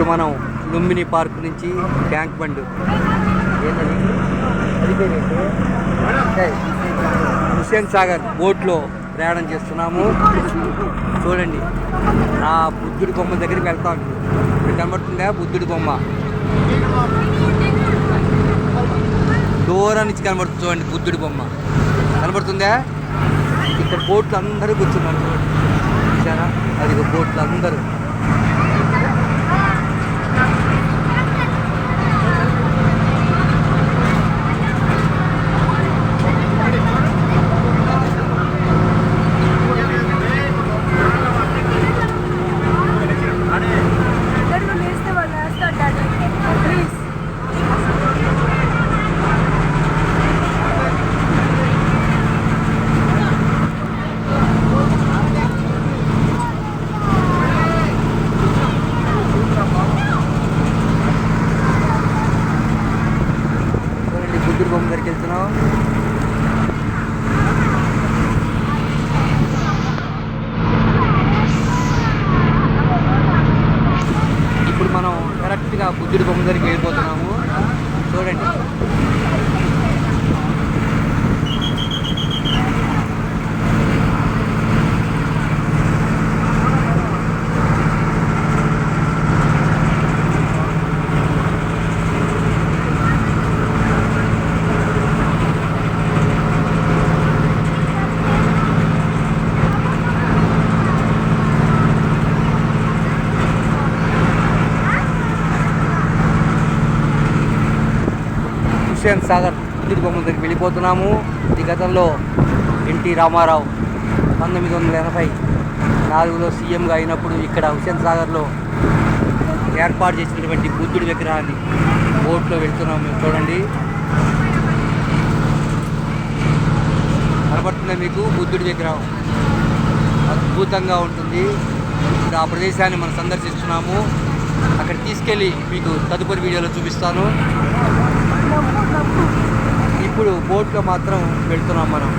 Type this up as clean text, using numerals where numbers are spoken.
ఇప్పుడు మనం లుంబిని పార్క్ నుంచి ట్యాంక్ బండ్ ఏంటది అది పేరేంటి? హుస్సేన్ సాగర్ బోట్లో ప్రయాణం చేస్తున్నాము. చూడండి, ఆ బుద్ధుడి బొమ్మ దగ్గరికి వెళ్తాం. ఇప్పుడు కనబడుతుందా బుద్ధుడి బొమ్మ? దూరం నుంచి కనబడుతుంది. చూడండి, బుద్ధుడి బొమ్మ కనబడుతుందా? ఇక్కడ బోట్లు అందరూ కూర్చున్నారు. చూడండి, చూసారా? అది బోట్లు అందరూ. బుద్ధుడి బొమ్మ దగ్గరికి వెళ్తున్నాం. ఇప్పుడు మనం కరెక్ట్గా బుద్ధుడి బొమ్మ దగ్గరికి వెళ్ళిపోతున్నాము. చూడండి, హుస్సేన్ సాగర్ బుద్ధుడి బొమ్మ దగ్గరికి వెళ్ళిపోతున్నాము. ఈ గతంలో ఎన్టీ రామారావు 1984లో సీఎంగా అయినప్పుడు ఇక్కడ హుస్సేన్ సాగర్లో ఏర్పాటు చేసినటువంటి బుద్ధుడి విగ్రహాన్ని బోట్లో వెళ్తున్నాము. మేము చూడండి, కనబడుతుంది మీకు బుద్ధుడి విగ్రహం. అద్భుతంగా ఉంటుంది. ఇప్పుడు ఆ ప్రదేశాన్ని మనం సందర్శిస్తున్నాము. అక్కడ తీసుకెళ్ళి మీకు తదుపరి వీడియోలో చూపిస్తాను. ఇప్పుడు బోట్లో మాత్రం వెళ్తున్నాం మనం.